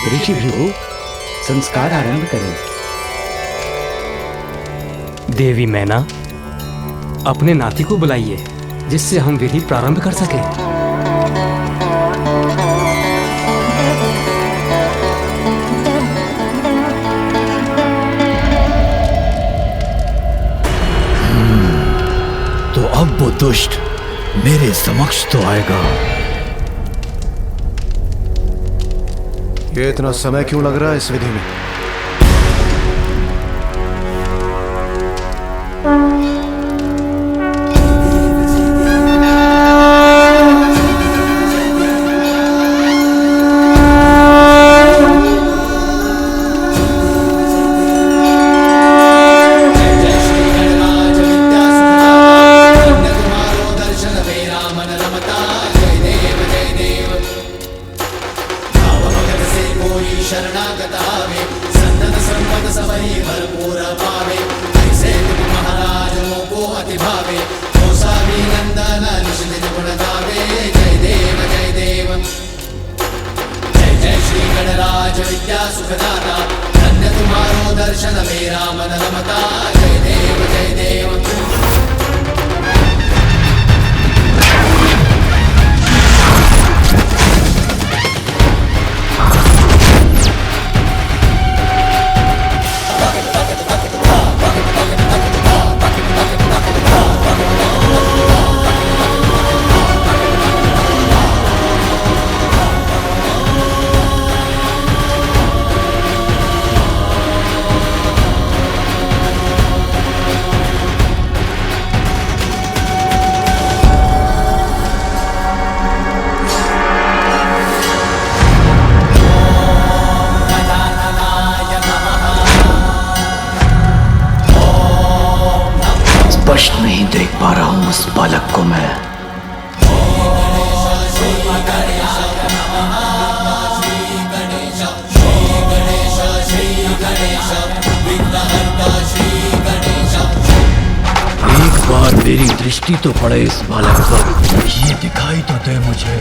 ऋषि भृगु संस्कार आरंभ करें। देवी मैना, अपने नाती को बुलाइए जिससे हम विधि प्रारंभ कर सकें। तो अब वो दुष्ट मेरे समक्ष तो आएगा। ये इतना समय क्यों लग रहा है इस विधि में? स्पष्ट नहीं देख पा रहा हूं उस बालक को मैं। एक बार मेरी दृष्टि तो पड़े इस बालक पर, ये दिखाई तो दे मुझे।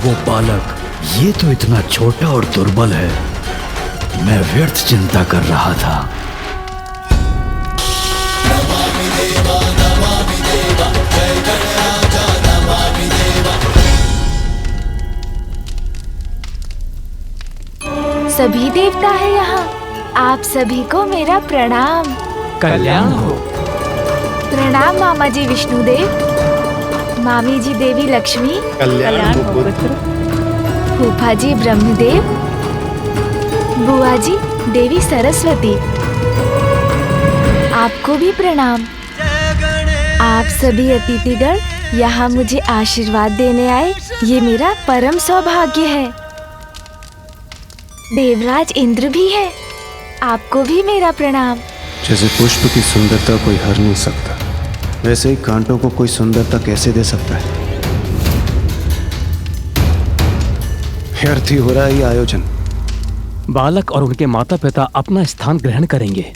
वो बालक, ये तो इतना छोटा और दुर्बल है। मैं व्यर्थ चिंता कर रहा था। सभी देवता है यहाँ। आप सभी को मेरा प्रणाम। कल्याण हो। प्रणाम मामा जी विष्णुदेव, मामी जी देवी लक्ष्मी, कल्याण हो पुत्र। फूफा जी ब्रह्मदेव, बुआ जी देवी सरस्वती, आपको भी प्रणाम। आप सभी अतिथिगण यहाँ मुझे आशीर्वाद देने आए, ये मेरा परम सौभाग्य है। देवराज इंद्र भी है, आपको भी मेरा प्रणाम। जैसे पुष्प की सुंदरता कोई हर नहीं सकता, वैसे ही कांटों को कोई सुंदरता कैसे दे सकता है? व्यर्थ ही हो रहा है ये आयोजन। बालक और उनके माता पिता अपना स्थान ग्रहण करेंगे।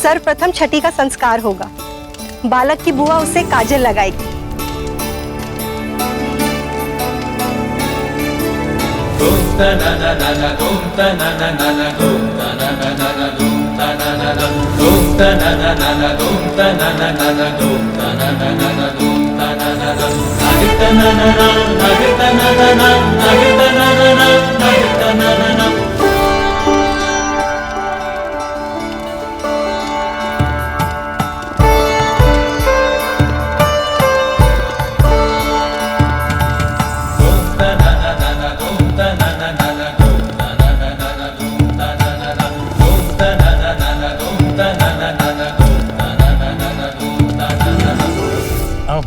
सर्वप्रथम छठी का संस्कार होगा। बालक की बुआ उसे काजल लगाएगी।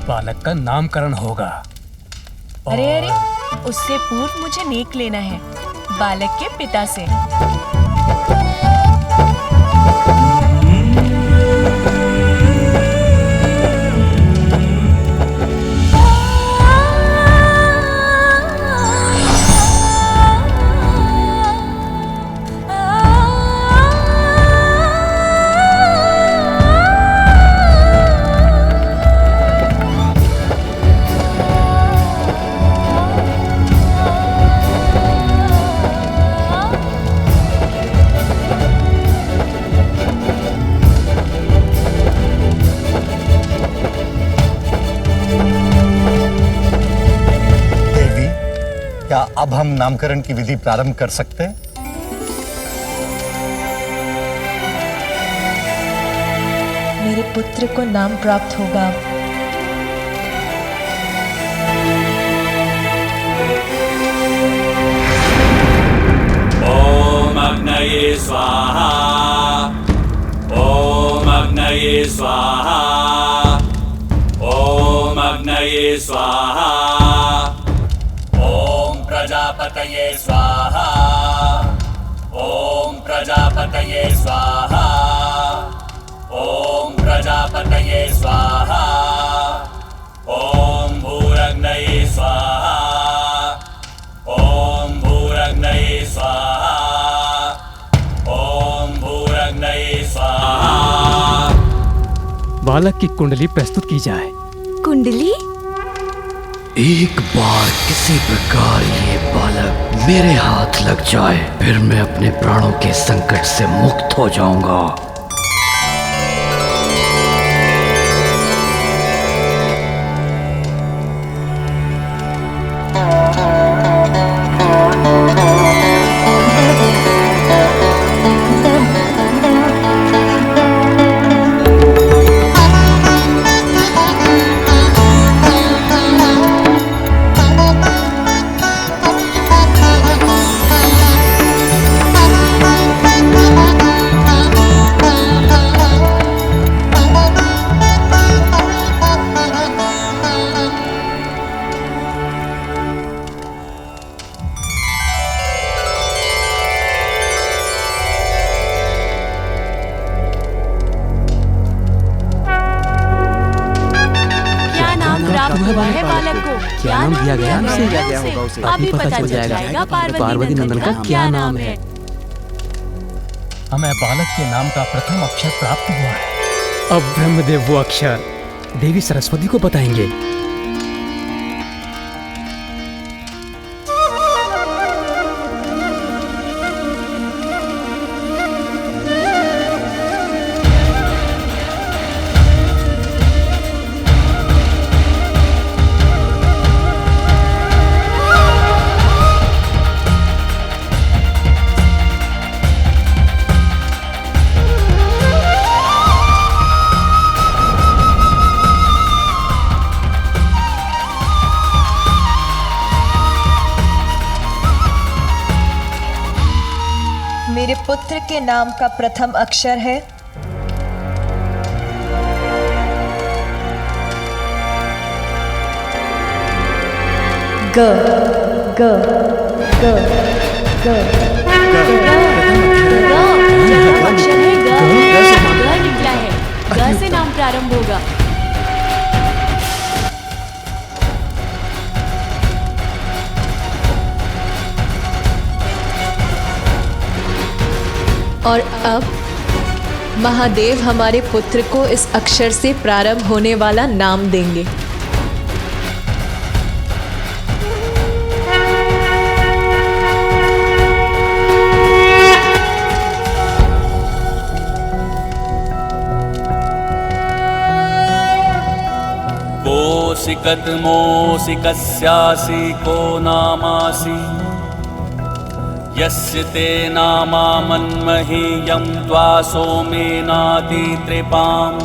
बालक का नामकरण होगा। अरे अरे, उससे पूर्व मुझे नेक लेना है बालक के पिता से। क्या अब हम नामकरण की विधि प्रारंभ कर सकते हैं? मेरे पुत्र को नाम प्राप्त होगा अब। ओम अग्नये स्वाहा, ओम अग्नये स्वाहा, ओम अग्नये स्वाहा, ओम प्रजापतये स्वाहा, ओम प्रजापतये स्वाहा, ओम प्रजापतये स्वाहा, ओम भूरग्नये स्वाहा, ओम भूरग्नये स्वाहा, ओम भूरग्नये स्वाहा। बालक की कुंडली प्रस्तुत की जाए। कुंडली? एक बार किसी प्रकार ये बालक मेरे हाथ लग जाए, फिर मैं अपने प्राणों के संकट से मुक्त हो जाऊंगा। क्या नाम दिया गया उसे? अभी पता चल जाएगा पार्वती नंदन का क्या नाम है। हमें बालक के नाम का प्रथम अक्षर प्राप्त हुआ है। अब ब्रह्मदेव वो अक्षर देवी सरस्वती को बताएंगे। मेरे पुत्र के नाम का प्रथम अक्षर है ग। ग ग ग अक्षर है ग। ग निकला है। ग से नाम प्रारंभ होगा। और अब महादेव हमारे पुत्र को इस अक्षर से प्रारंभ होने वाला नाम देंगे। कोसिकत मोसिकस्यासि को नामासि यस्य ते नामा मन्महीयं त्वा सोमेनातितृपाम्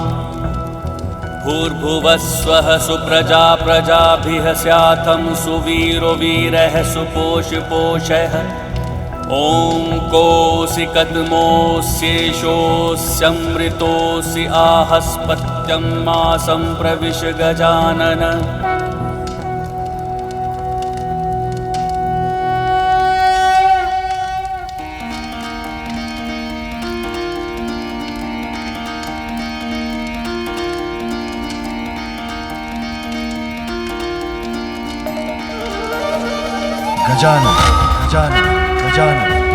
भूर्भुवस्वः सुप्रजा प्रजाभिः स्यातं सुवीरो वीरः सुपोषपोषः ॐ कोसिकद्मोऽस्येषोऽस्यमृतोऽसि आहस्पत्यं मासं प्रविश गजानन। गजानन गजानन गजानन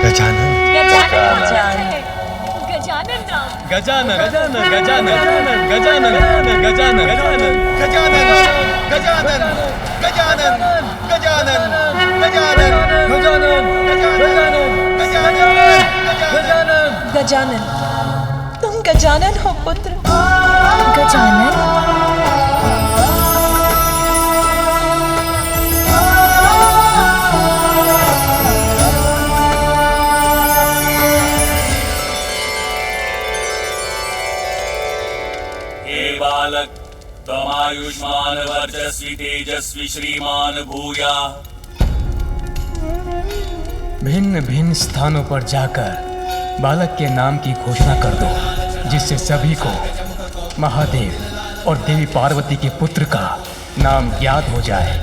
गजानन गजानन गजानन गजानन गजानन गजानन गजानन गजानन गजानन गजानन गजानन गजानन गजानन, तुम गजानन हो पुत्र। गजानन? बालक त्वमायुष्मान वर्चस्वी तेजस्वी श्रीमान भूया। भिन्न भिन्न स्थानों पर जाकर बालक के नाम की घोषणा कर दो, जिससे सभी को महादेव और देवी पार्वती के पुत्र का नाम ज्ञात हो जाए।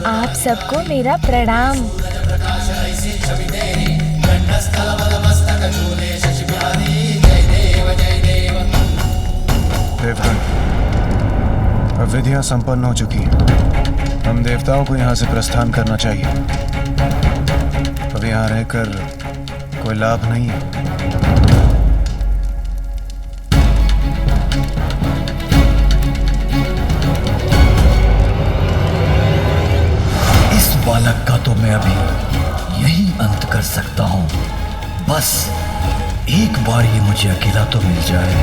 आप सबको मेरा प्रणाम। देवगण, अब विधियां संपन्न हो चुकी हैं। हम देवताओं को यहाँ से प्रस्थान करना चाहिए। अब यहाँ रहकर कोई लाभ नहीं है। इस बालक का तो मैं अभी यही अंत कर सकता हूँ। बस एक बार ये मुझे अकेला तो मिल जाए।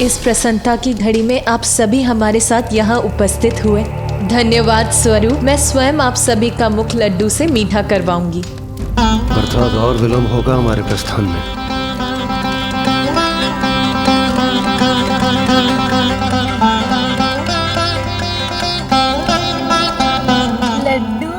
इस प्रसन्नता की घड़ी में आप सभी हमारे साथ यहाँ उपस्थित हुए, धन्यवाद स्वरूप मैं स्वयं आप सभी का मुख लड्डू से मीठा करवाऊंगी। अर्थात और विलंब होगा हमारे प्रस्थान में। लड्डू,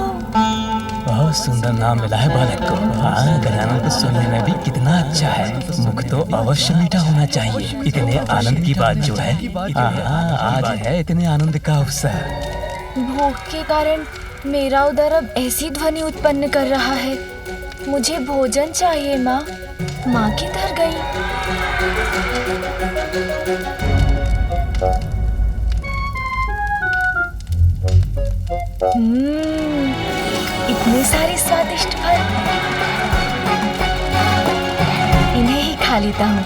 बहुत सुंदर नाम मिला है बालक को। हाँ, गजानन को सुनने में भी कितना अच्छा है। मुख तो अवश्य मीठा होना चाहिए। इतने आनंद की बात जो है, हाँ, आज है इतने आनंद का अवसर। भूख के कारण मेरा उदर अब ऐसी ध्वनि उत्पन्न कर रहा है। मुझे भोजन चाहिए माँ। माँ किधर गई? इतने सारे स्वादिष्ट फल, इन्हें ही खा लेता हूँ।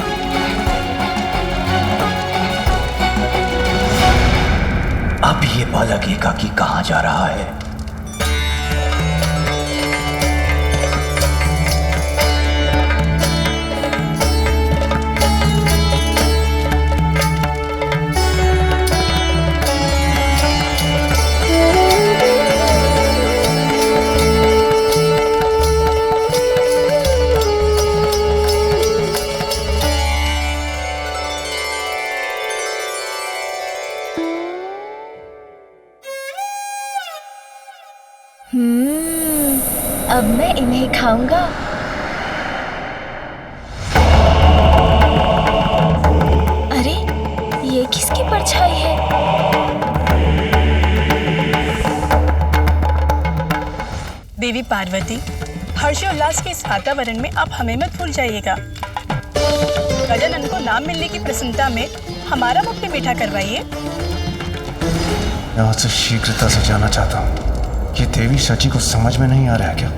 अब ये बालक एकाकी कहाँ जा रहा है? अब मैं इन्हें खाऊंगा। अरे, ये किसकी परछाई है? देवी पार्वती, हर्षोल्लास के इस वातावरण में आप हमें मत भूल जाइएगा। गजानन को नाम मिलने की प्रसन्नता में हमारा मुख भी मीठा करवाइए। यहाँ से शीघ्रता से जाना चाहता हूँ। ये देवी सची को समझ में नहीं आ रहा है क्या?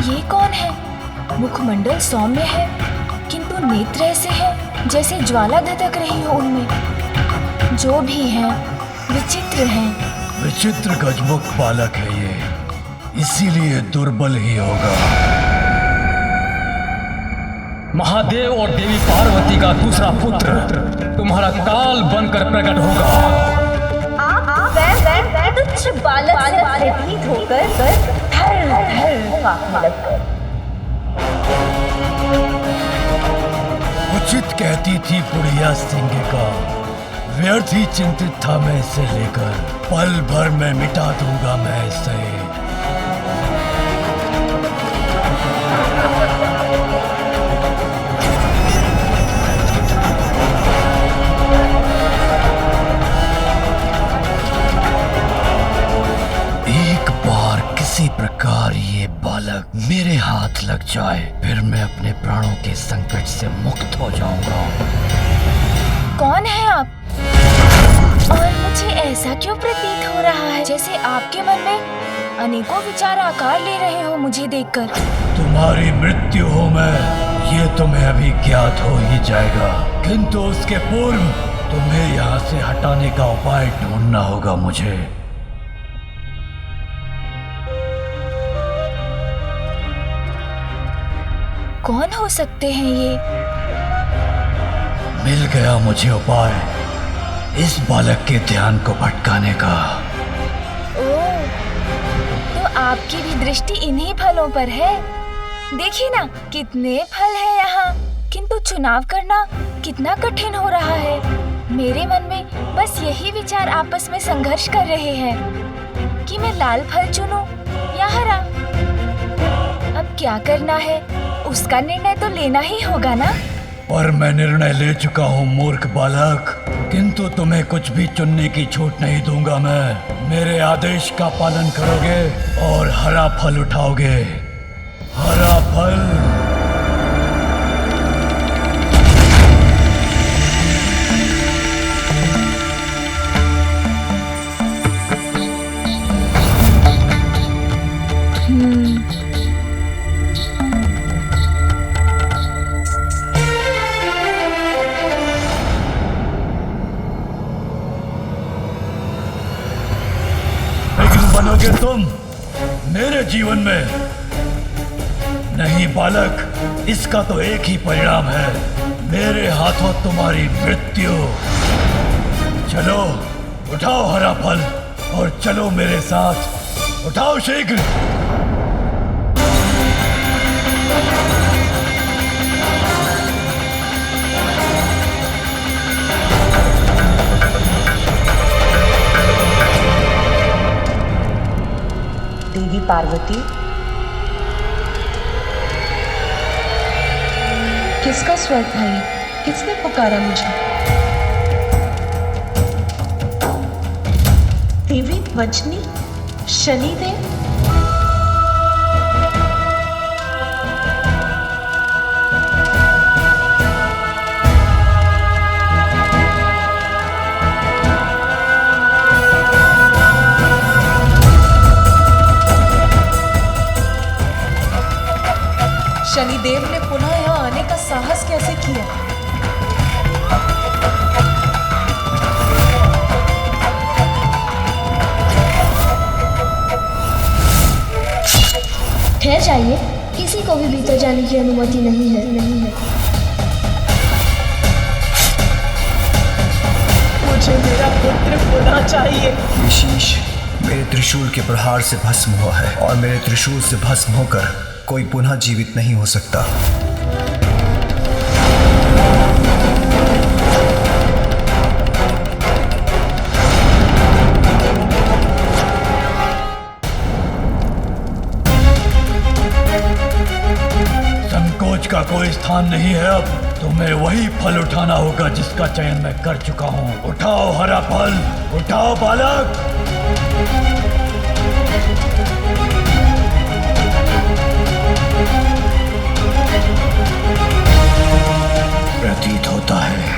ये कौन है? मुखमंडल सौम्य है, किंतु नेत्र ऐसे है जैसे ज्वाला धधक रही हो उनमें। जो भी है, विचित्र हैं। विचित्र गजमुख बालक है ये, इसीलिए दुर्बल ही होगा। महादेव और देवी पार्वती का दूसरा पुत्र तुम्हारा काल बनकर प्रकट होगा। आप तुच्छ बालक से भयभीत होकर उचित कहती थी बुढ़िया सिंह का, व्यर्थ ही चिंतित था मैं इसे लेकर। पल भर में मिटा दूंगा मैं इसे। किसी प्रकार ये बालक मेरे हाथ लग जाए, फिर मैं अपने प्राणों के संकट से मुक्त हो जाऊंगा। कौन है आप? और मुझे ऐसा क्यों प्रतीत हो रहा है जैसे आपके मन में अनेकों विचार आकार ले रहे हो मुझे देखकर? तुम्हारी मृत्यु हो मैं, ये तुम्हें अभी ज्ञात हो ही जाएगा, किंतु उसके पूर्व तुम्हें यहाँ से हटाने का उपाय ढूंढना होगा मुझे। कौन हो सकते हैं ये? मिल गया मुझे उपाय इस बालक के ध्यान को भटकाने का। ओह, तो आपकी भी दृष्टि इन्हीं फलों पर है। देखिए ना, कितने फल है यहाँ, किंतु चुनाव करना कितना कठिन हो रहा है। मेरे मन में बस यही विचार आपस में संघर्ष कर रहे हैं कि मैं लाल फल चुनूं या हरा। अब क्या करना है, उसका निर्णय तो लेना ही होगा ना। पर मैं निर्णय ले चुका हूँ मूर्ख बालक, किंतु तुम्हें कुछ भी चुनने की छूट नहीं दूंगा मैं। मेरे आदेश का पालन करोगे और हरा फल उठाओगे। हरा फल। बनोगे तुम मेरे जीवन में। नहीं बालक, इसका तो एक ही परिणाम है, मेरे हाथों तुम्हारी मृत्यु। चलो उठाओ हरा फल और चलो मेरे साथ। उठाओ शीघ्र। देवी पार्वती, किसका स्वर था ये? किसने पुकारा मुझे? देवी वजनी, शनिदेव। शनिदेव ने पुनः यहाँ आने का साहस कैसे किया? ठहर जाइए, किसी को भी भीतर जाने की अनुमति नहीं है। मुझे मेरा पुत्र पुनः चाहिए। ये शीश मेरे त्रिशूल के प्रहार से भस्म हुआ है और मेरे त्रिशूल से भस्म होकर कोई पुनः जीवित नहीं हो सकता। संकोच का कोई स्थान नहीं है। अब तुम्हें वही फल उठाना होगा जिसका चयन मैं कर चुका हूँ। उठाओ हरा फल, उठाओ बालक। प्रतीत होता है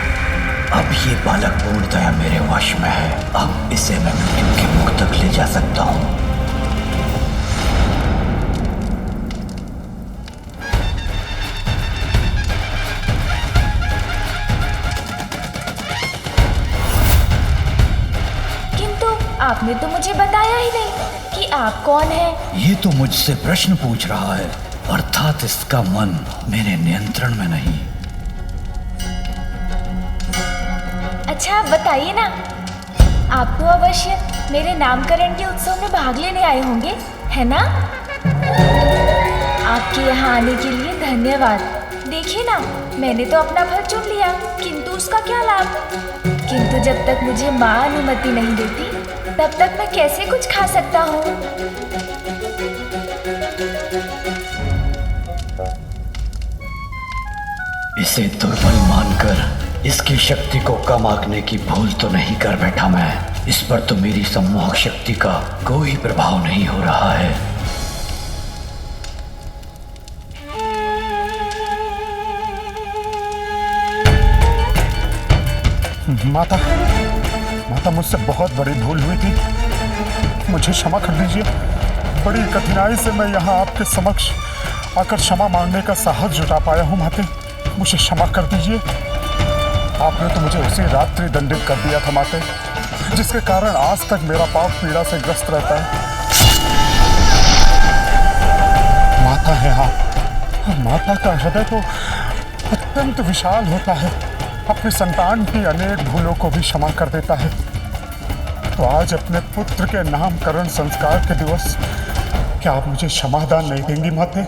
अब ये बालक पूर्णतः मेरे वश में है। अब इसे मैं मृत्यु के मुख तक ले जा सकता हूँ। किंतु आपने तो मुझे बताया ही नहीं कि आप कौन हैं। ये तो मुझसे प्रश्न पूछ रहा है, अर्थात इसका मन मेरे नियंत्रण में नहीं। अच्छा बताइए ना, आप तो अवश्य मेरे नामकरण के उत्सव में भाग लेने आए होंगे, है ना? आपके यहाँ आने के लिए धन्यवाद। देखिए ना, मैंने तो अपना फल चुन लिया, किंतु उसका क्या लाभ? किंतु जब तक मुझे माँ अनुमति नहीं देती, तब तक मैं कैसे कुछ खा सकता हूँ? इसे दुर्बल मानकर इसकी शक्ति को कम आंकने की भूल तो नहीं कर बैठा मैं। इस पर तो मेरी सम्मोहक शक्ति का कोई प्रभाव नहीं हो रहा है। माता मुझसे बहुत बड़ी भूल हुई थी, मुझे क्षमा कर दीजिए। बड़ी कठिनाई से मैं यहाँ आपके समक्ष आकर क्षमा मांगने का साहस जुटा पाया हूँ माते। मुझे क्षमा कर दीजिए। आपने तो मुझे उसी रात्रि दंडित कर दिया था माते, जिसके कारण आज तक मेरा पाप पीड़ा से ग्रस्त रहता है। माता है आप, और माता का हृदय तो अत्यंत विशाल होता है, अपने संतान की अनेक भूलों को भी क्षमा कर देता है। तो आज अपने पुत्र के नामकरण संस्कार के दिवस क्या आप मुझे क्षमादान नहीं देंगी माते?